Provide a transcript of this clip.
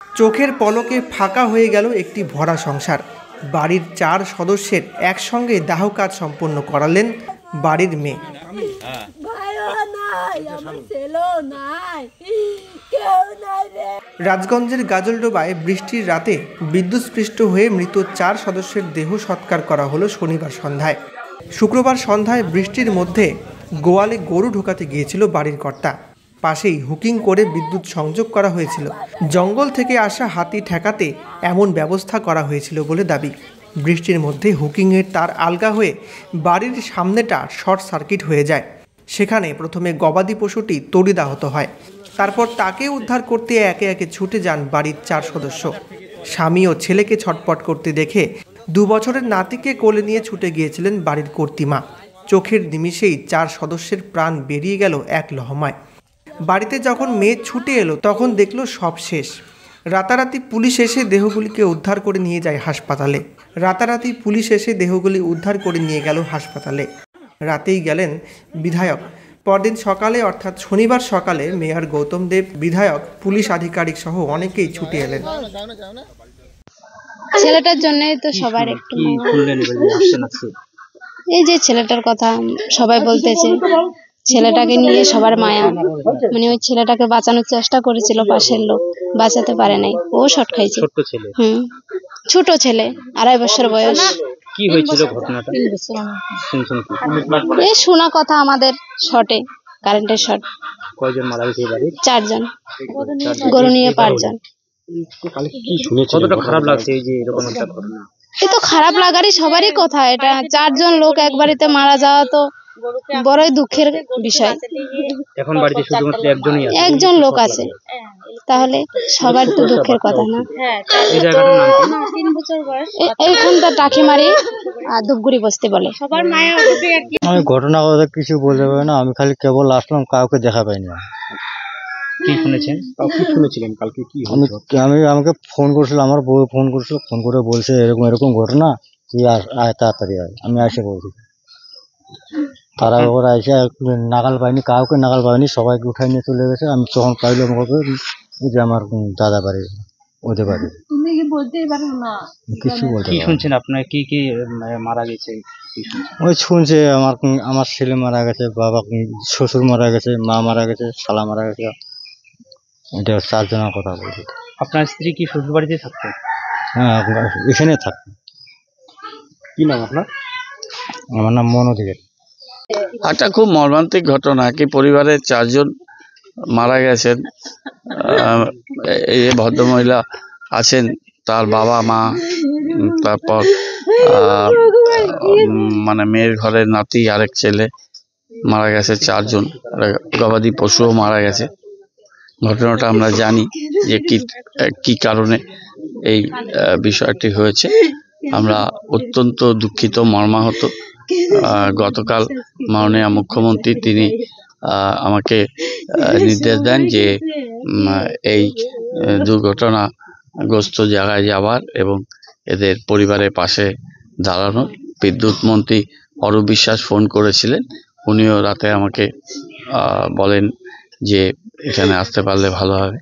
চোখের পলকে ফাঁকা হয়ে গেল একটি ভরা সংসার। বাড়ির 4 সদস্যের একসঙ্গে দাহ কাজ সম্পন্ন করালেন বাড়ির মেয়ে। রাজগঞ্জের গাজলডোবায় বৃষ্টির রাতে বিদ্যুৎস্পৃষ্ট হয়ে মৃত 4 সদস্যের দেহ সৎকার করা হলো শনিবার সন্ধ্যায়। শুক্রবার সন্ধ্যায় বৃষ্টির মধ্যে গোয়ালে গরু ঢোকাতে গিয়েছিল বাড়ির কর্তা। পাশেই হুকিং করে বিদ্যুৎ সংযোগ করা হয়েছিল। জঙ্গল থেকে আসা হাতি ঠেকাতে এমন ব্যবস্থা করা হয়েছিল বলে দাবি। বৃষ্টির মধ্যে হুকিংয়ের তার আলগা হয়ে বাড়ির সামনেটা শর্ট সার্কিট হয়ে যায়। সেখানে প্রথমে গবাদি পশুটি তড়িদাহত হয়। তারপর তাকে উদ্ধার করতে একে একে ছুটে যান বাড়ির 4 সদস্য। স্বামী ও ছেলেকে ছটপট করতে দেখে 2 বছরের নাতিকে কোলে নিয়ে ছুটে গিয়েছিলেন বাড়ির কর্ত্রীমা। চোখের নিমিষেই 4 সদস্যের প্রাণ বেরিয়ে গেল এক লহমায়। বাড়িতে যখন মেয়ে ছুটে এলো তখন দেখলো সব শেষ। রাতারাতি পুলিশ এসে দেহগুলিকে উদ্ধার করে নিয়ে যায় হাসপাতালে। রাতেই গেলেন বিধায়ক। পরদিন সকালে অর্থাৎ শনিবার সকালে মেয়র গৌতম দেব, বিধায়ক, পুলিশ আধিকারিক সহ অনেকেই ছুটে এলেন। ছেলেটার জন্যই তো সবার একটু এই যে ছেলেটার কথা সবাই বলতেছে, ছেলেটাকে নিয়ে সবার মায়া। মানে ওই ছেলেটাকে বাঁচানোর চেষ্টা করেছিল পাশের লোক, বাঁচাতে পারে নাই, ও শর্ট খাইছে। ছোট ছেলে 2.5 বছর বয়স। কি হয়েছিল ঘটনাটা? এই শোনা কথা আমাদের শর্টে, কারেন্টের শর্ট। কয়জন মারা গেছে বাড়ি? 4 জন, গরু নিয়ে 5 জন। কতটা খারাপ লাগছে এই যে এরকম একটা ঘটনা? এই তো খারাপ লাগারই সবারই কথা। এটা 4 জন লোক এক বাড়িতে মারা যাওয়া তো বড়ই দুঃখের বিষয়। এখন বাড়িতে শুধুমাত্র একজন লোক আছে, তাহলে সবার তো দুঃখের কথা না? এই জায়গাটার নাম কি? এইখানটা টাকিমারি আর ধূপগুড়ি বস্তি বলে। আমি ঘটনা কথা কিছু বলতে পারি না, আমি খালি কেবল আসলাম, কাউকে দেখা পাইনি। কি শুনেছেন? কি শুনেছিলেন কালকে? কি আমাকে ফোন করছিল, আমার বউ ফোন করছিল, ফোন করে বলছে এরকম এরকম ঘটনা, তুই আয় তাড়াতাড়ি আয়। আমি এসে বলছি, তারা ওরা এসে নাগাল পাইনি, কাউকে নাগাল পাইনি, সবাইকে উঠাই নিয়ে চলে গেছে। আমি তখন পাইলাম যে আমার দাদা বাড়ি, ওদের বাড়ি। কিছু বলতে কি শুনছেন আপনার? কি কি মারা গেছে? ওই শুনছে আমার ছেলে মারা গেছে, বাবা শ্বশুর মারা গেছে, মা মারা গেছে, শালা মারা গেছে। এটা 4 জনের কথা বলছি। আপনার স্ত্রী কি শ্বশুর বাড়িতে থাকতো? হ্যাঁ, এখানে থাকতো। কি নাম আপনার? আমার নাম মনোদিকে। একটা খুব মর্মান্তিক ঘটনা, কি পরিবারের 4 জন মারা গেছেন। এই ভদ্রমহিলা আছেন, তার বাবা, মা, তারপর মানে মেয়ের ঘরের নাতি, আরেক ছেলে মারা গেছে। 4 জন। গবাদি পশুও মারা গেছে। ঘটনাটা আমরা জানি যে কি কারণে এই বিষয়টি হয়েছে। আমরা অত্যন্ত দুঃখিত, মর্মাহত। গতকাল মাননীয় মুখ্যমন্ত্রী তিনি আমাকে নির্দেশ দেন যে এই দুর্ঘটনাগ্রস্ত জায়গায় যাওয়ার এবং এদের পরিবারের পাশে দাঁড়ানো। বিদ্যুৎ মন্ত্রী অরূপ বিশ্বাস ফোন করেছিলেন, উনিও রাতে আমাকে বলেন যে এখানে আসতে পারলে ভালো হবে।